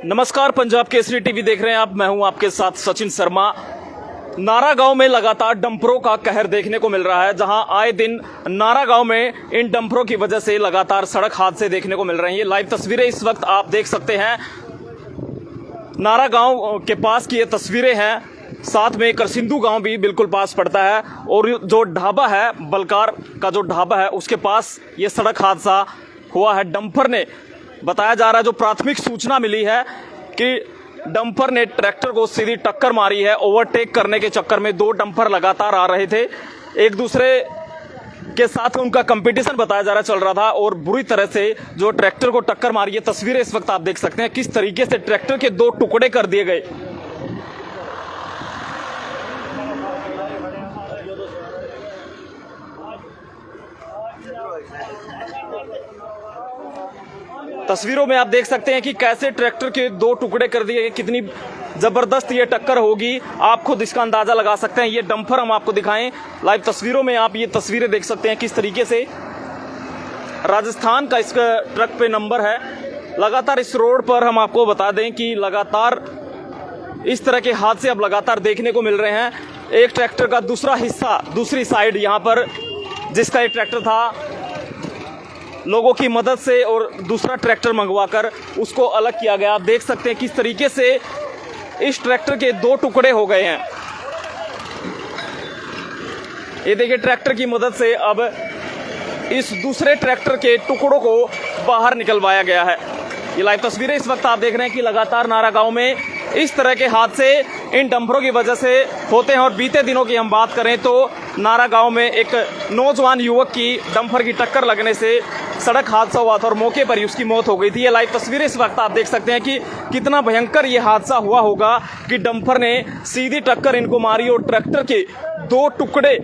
नमस्कार, पंजाब केसरी टीवी देख रहे हैं आप। मैं हूं आपके साथ सचिन शर्मा। नारा गांव में लगातार डंपरों का कहर देखने को मिल रहा है, जहां आए दिन नारा गांव में इन डंपरों की वजह से लगातार सड़क हादसे देखने को मिल रहे हैं। ये लाइव तस्वीरें इस वक्त आप देख सकते हैं। नारा गांव के पास की ये तस्वीरें हैं। साथ में करसिंधु गांव भी बिल्कुल पास पड़ता है और जो ढाबा है, बलकार का जो ढाबा है, उसके पास ये सड़क हादसा हुआ है। डंपर ने, बताया जा रहा है, जो प्राथमिक सूचना मिली है कि डंपर ने ट्रैक्टर को सीधी टक्कर मारी है। ओवरटेक करने के चक्कर में दो डंपर लगातार आ रहे थे, एक दूसरे के साथ उनका कंपटीशन बताया जा रहा चल रहा था और बुरी तरह से जो ट्रैक्टर को टक्कर मारी है। तस्वीरें इस वक्त आप देख सकते हैं किस तरीके से ट्रैक्टर के दो टुकड़े कर दिए गए। तस्वीरों में आप देख सकते हैं कि कैसे ट्रैक्टर के दो टुकड़े कर दिए गए। कितनी जबरदस्त ये टक्कर होगी, आप खुद इसका अंदाजा लगा सकते हैं। ये डंपर हम आपको दिखाएं लाइव तस्वीरों में। आप ये तस्वीरें देख सकते हैं किस तरीके से राजस्थान का इसका ट्रक पे नंबर है। लगातार इस रोड पर हम आपको बता दें कि लगातार इस तरह के हादसे अब लगातार देखने को मिल रहे हैं। एक ट्रैक्टर का दूसरा हिस्सा, दूसरी साइड यहाँ पर जिसका एक ट्रैक्टर था, लोगों की मदद से और दूसरा ट्रैक्टर मंगवाकर उसको अलग किया गया। आप देख सकते हैं किस तरीके से इस ट्रैक्टर के दो टुकड़े हो गए हैं। ये देखिए, ट्रैक्टर की मदद से अब इस दूसरे ट्रैक्टर के टुकड़ों को बाहर निकलवाया गया है। ये लाइव तस्वीरें इस वक्त आप देख रहे हैं कि लगातार नारा गांव में इस तरह के हादसे इन डंपरों की वजह से होते हैं। और बीते दिनों की हम बात करें तो नारा गांव में एक नौजवान युवक की डंपर की टक्कर लगने से सड़क हादसा हुआ था और मौके पर ही उसकी मौत हो गई थी। ये लाइव तस्वीरें इस वक्त आप देख सकते हैं कि कितना भयंकर ये हादसा हुआ होगा कि डंपर ने सीधी टक्कर इनको मारी और ट्रैक्टर के दो टुकड़े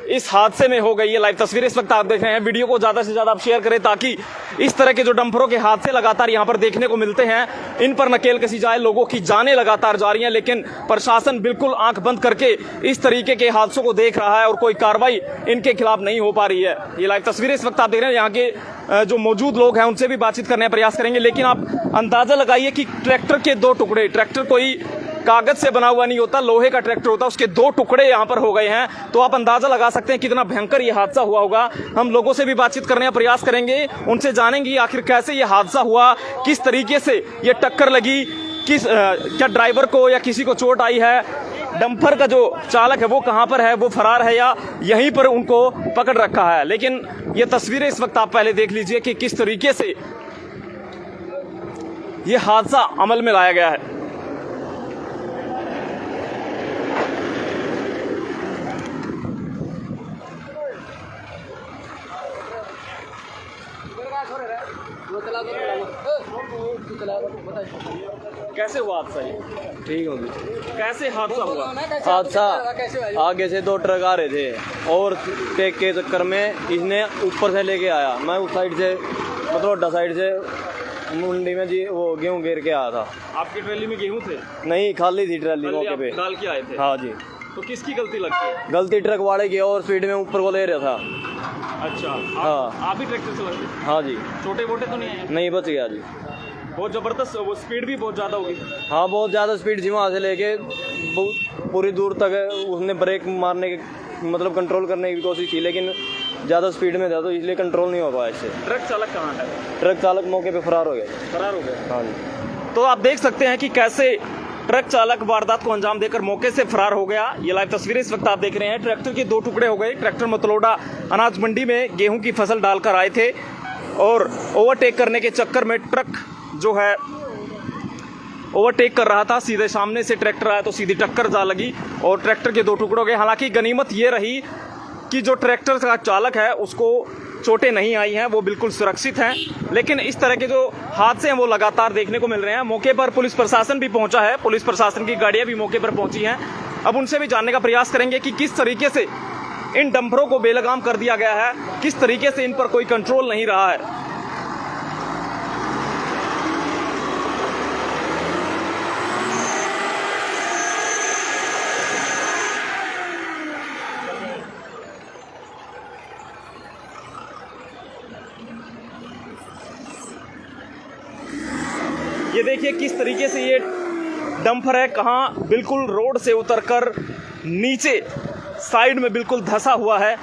इस हादसे में हो गई। ये लाइव तस्वीरें इस वक्त आप देख रहे हैं। वीडियो को ज़्यादा से ज़्यादा आप शेयर करें ताकि इस तरह के जो डंपरों के हादसे लगातार यहाँ पर देखने को मिलते हैं, इन पर नकेल कसी जाए। लोगों की जानें लगातार जा रही हैं, लेकिन प्रशासन बिल्कुल आंख बंद करके इस तरीके के हादसों को देख रहा है और कोई कार्रवाई इनके खिलाफ नहीं हो पा रही है। ये लाइव तस्वीरें इस वक्त आप देख रहे हैं। यहाँ के जो मौजूद लोग हैं उनसे भी बातचीत करने का प्रयास करेंगे, लेकिन आप अंदाजा लगाइए कि ट्रैक्टर के दो टुकड़े, ट्रैक्टर कोई कागज से बना हुआ नहीं होता, लोहे का ट्रैक्टर होता है, उसके दो टुकड़े यहाँ पर हो गए हैं। तो आप अंदाजा लगा सकते हैं कितना भयंकर ये हादसा हुआ होगा। हम लोगों से भी बातचीत करने का प्रयास करेंगे, उनसे जानेंगे आखिर कैसे ये हादसा हुआ, किस तरीके से ये टक्कर लगी, क्या ड्राइवर को या किसी को चोट आई है, डंपर का जो चालक है वो कहाँ पर है, वो फरार है या यहीं पर उनको पकड़ रखा है। लेकिन ये तस्वीरें इस वक्त आप पहले देख लीजिए कि किस तरीके से ये हादसा अमल में लाया गया है। कैसे हुआ हादसा? ये ठीक होगी। कैसे हादसा हुआ? हादसा आगे से दो ट्रक आ रहे थे और टेक के चक्कर में इसने ऊपर से लेके आया। मैं उस साइड से, मतलब अड्डा साइड से मंडी में जी वो गेहूं घेर के आया था। आपकी ट्रैली में गेहूं थे? नहीं, खाली थी ट्रैली मौके पे। डाल के आए थे? हाँ जी। तो किसकी गलती लगती है? गलती ट्रक वाले की और स्पीड में ऊपर को ले रहा था। अच्छा, हाँ। आप भी ट्रैक्टर से लगे? हाँ जी। छोटे मोटे तो नहीं आए? नहीं, बच गया जी। बहुत जबरदस्त, वो स्पीड भी बहुत ज्यादा होगी। हाँ, बहुत ज़्यादा स्पीड थी। वहाँ से लेके पूरी दूर तक उसने ब्रेक मारने के, मतलब कंट्रोल करने की कोशिश की, लेकिन ज़्यादा स्पीड में था तो इसलिए कंट्रोल नहीं हो पाया इससे। ट्रक चालक कहाँ है? ट्रक चालक मौके पे फरार हो गए। फरार हो गए? हाँ जी। तो आप देख सकते हैं कि कैसे ट्रक चालक वारदात को अंजाम देकर मौके से फरार हो गया। ये लाइव तस्वीरें इस वक्त आप देख रहे हैं। ट्रैक्टर के दो टुकड़े हो गए। ट्रैक्टर मतलोडा अनाज मंडी में गेहूं की फसल डालकर आए थे और ओवरटेक करने के चक्कर में ट्रक जो है ओवरटेक कर रहा था, सीधे सामने से ट्रैक्टर आया तो सीधी टक्कर जा लगी और ट्रैक्टर के दो टुकड़े हो गए। हालांकि गनीमत ये रही कि जो ट्रैक्टर का चालक है उसको चोटें नहीं आई हैं, वो बिल्कुल सुरक्षित हैं। लेकिन इस तरह के जो हादसे हैं वो लगातार देखने को मिल रहे हैं। मौके पर पुलिस प्रशासन भी पहुंचा है, पुलिस प्रशासन की गाड़ियां भी मौके पर पहुंची हैं। अब उनसे भी जानने का प्रयास करेंगे कि किस तरीके से इन डंपरों को बेलगाम कर दिया गया है, किस तरीके से इन पर कोई कंट्रोल नहीं रहा है। ये देखिए किस तरीके से ये डंपर है, कहाँ बिल्कुल रोड से उतरकर नीचे साइड में बिल्कुल धंसा हुआ है।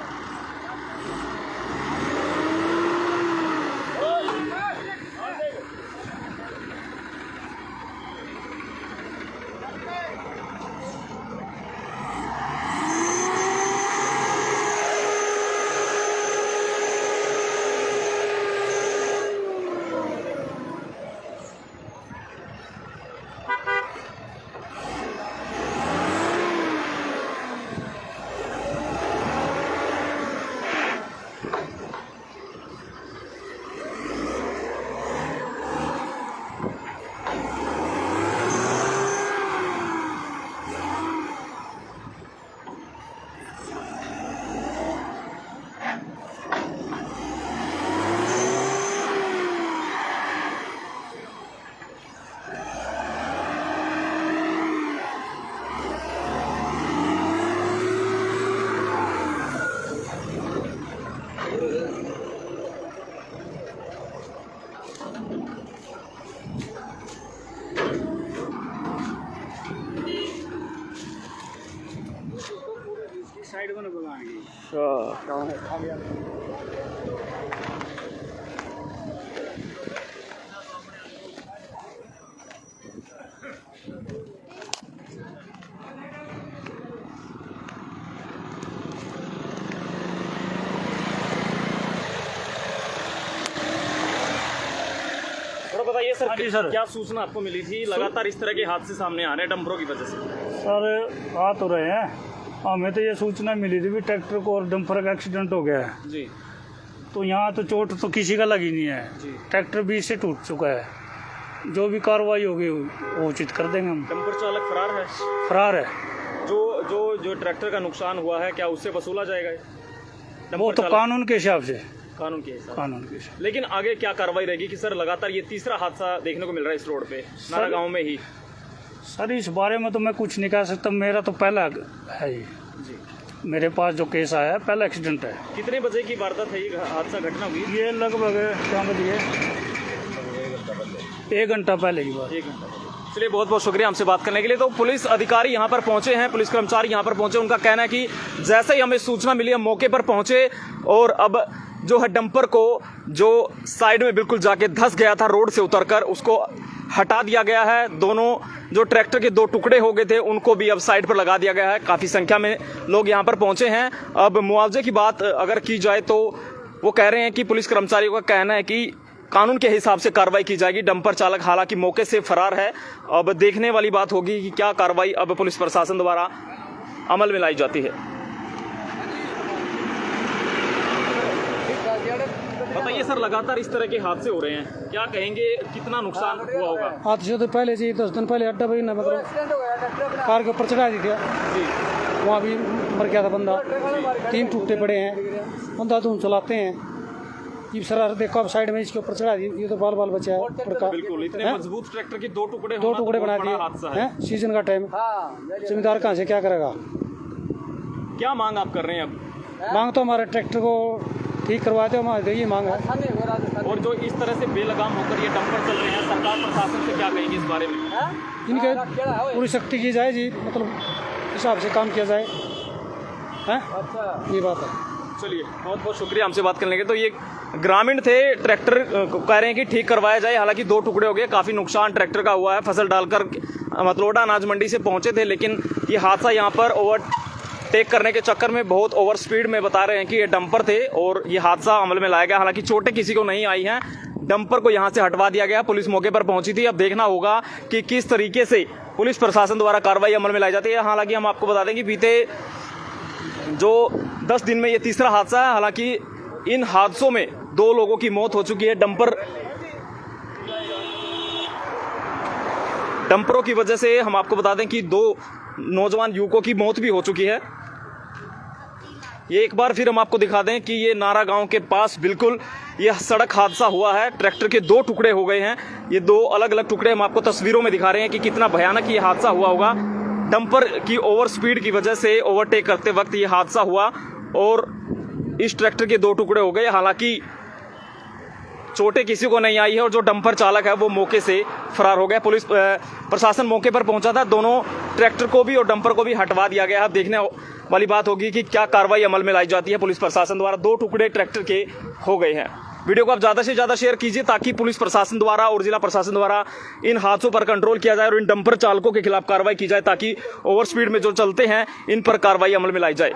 साइड को ना बुलाएंगे। थोड़ा बताइए सर, हाँ जी सर। क्या सूचना आपको मिली थी? लगातार इस तरह के हादसे सामने आ रहे हैं डंपरों की वजह से। सर आ तो रहे हैं, हमें तो ये सूचना मिली थी भी ट्रैक्टर को और डंपर का एक्सीडेंट हो गया है। जी तो यहाँ तो चोट तो किसी का लगी नहीं है, जी। ट्रैक्टर बीच से टूट चुका है। जो भी कार्रवाई होगी वो उचित कर देंगे हम। डंपर चालक फरार है। फरार है। जो जो जो ट्रैक्टर का नुकसान हुआ है, क्या उससे वसूला जाएगा? वो तो कानून के हिसाब से, कानून के हिसाब। कानून के हिसाब। लेकिन आगे क्या कार्रवाई रहेगी कि सर लगातार ये तीसरा हादसा देखने को मिल रहा है इस रोड पे, नारा गांव में ही? सर इस बारे में तो मैं कुछ नहीं कह सकता, मेरा तो पहला है ये। जी। मेरे पास जो केस आया है पहला एक्सीडेंट है। कितने बजे की वारदात है, ये हादसा घटना हुई? ये लगभग क्या बजे, 1 घंटा पहले की बात। 1 घंटा। चलिए, बहुत बहुत शुक्रिया हमसे बात करने के लिए। तो पुलिस अधिकारी यहाँ पर पहुँचे हैं, पुलिस कर्मचारी यहाँ पर पहुँचे। उनका कहना है कि जैसे ही हमें सूचना मिली हम मौके पर पहुँचे और अब जो है डंपर को जो साइड में बिल्कुल जाके धंस गया था रोड से उतरकर, उसको हटा दिया गया है। दोनों जो ट्रैक्टर के 2 टुकड़े हो गए थे उनको भी अब साइड पर लगा दिया गया है। काफ़ी संख्या में लोग यहाँ पर पहुँचे हैं। अब मुआवजे की बात अगर की जाए तो वो कह रहे हैं कि पुलिस कर्मचारियों का कहना है कि कानून के हिसाब से कार्रवाई की जाएगी। डंपर चालक हालांकि मौके से फरार है। अब देखने वाली बात होगी कि क्या कार्रवाई अब पुलिस प्रशासन द्वारा अमल में लाई जाती है। बताइए सर, लगातार इस तरह के हादसे हो रहे हैं, क्या कहेंगे, कितना नुकसान हुआ होगा? हादसे तो पहले से 10 दिन पहले अड्डा भाई ना मतलब कार के ऊपर चढ़ा दी थी, वहाँ भी मर गया था बंदा। 3 टूटे पड़े हैं, बंदा तो हम चलाते हैं। ये सर देखो आप साइड में इसके ऊपर चढ़ा दी, ये तो बाल बाल बचा है। बिल्कुल, इतने मजबूत ट्रैक्टर के 2 टुकड़े 2 टुकड़े बना दिए। सीजन का टाइम, जिम्मेदार कहाँ से क्या करेगा? क्या मांग आप कर रहे हैं अब? मांग तो हमारे ट्रैक्टर को ठीक करवाते, हमारे ये मांग है। और जो इस तरह से बेलगाम होकर ये डंपर चल रहे हैं, सरकार प्रशासन से क्या कहेंगे इस बारे में? इनके पूरी सख्ती की जाए जी, मतलब हिसाब से काम किया जाए, हैं? ये बात है। चलिए, बहुत बहुत शुक्रिया हमसे बात करने के। तो ये ग्रामीण थे, ट्रैक्टर कह रहे हैं कि ठीक करवाया जाए। हालांकि 2 टुकड़े हो गए, काफ़ी नुकसान ट्रैक्टर का हुआ है। फसल डालकर मतलोडा अनाज मंडी से पहुंचे थे, लेकिन ये हादसा यहाँ पर ओवरटेक करने के चक्कर में बहुत ओवर स्पीड में बता रहे हैं कि ये डंपर थे और ये हादसा अमल में लाया गया। हालांकि चोटें किसी को नहीं आई हैं, डंपर को यहाँ से हटवा दिया गया। पुलिस मौके पर पहुंची थी। अब देखना होगा कि किस तरीके से पुलिस प्रशासन द्वारा कार्रवाई अमल में लाई जाती है। हालांकि हम आपको बता दें कि बीते जो 10 दिन में ये तीसरा हादसा है। हालांकि इन हादसों में 2 लोगों की मौत हो चुकी है। डंपरों की वजह से हम आपको बता दें कि 2 नौजवान युवकों की मौत भी हो चुकी है। ये एक बार फिर हम आपको दिखा दें कि ये नारा गांव के पास बिल्कुल यह सड़क हादसा हुआ है। ट्रैक्टर के 2 टुकड़े हो गए हैं। ये 2 अलग अलग टुकड़े हम आपको तस्वीरों में दिखा रहे हैं कि कितना भयानक ये हादसा हुआ होगा। डंपर की ओवर स्पीड की वजह से ओवरटेक करते वक्त ये हादसा हुआ और इस ट्रैक्टर के 2 टुकड़े हो गए। हालांकि चोटें किसी को नहीं आई है और जो डंपर चालक है वो मौके से फरार हो गया। पुलिस प्रशासन मौके पर पहुंचा था, दोनों ट्रैक्टर को भी और डंपर को भी हटवा दिया गया है। अब देखने वाली बात होगी कि क्या कार्रवाई अमल में लाई जाती है पुलिस प्रशासन द्वारा। 2 टुकड़े ट्रैक्टर के हो गए हैं। वीडियो को आप ज़्यादा से ज़्यादा शेयर कीजिए ताकि पुलिस प्रशासन द्वारा और जिला प्रशासन द्वारा इन हादसों पर कंट्रोल किया जाए और इन डंपर चालकों के खिलाफ कार्रवाई की जाए ताकि ओवर स्पीड में जो चलते हैं इन पर कार्रवाई अमल में लाई जाए।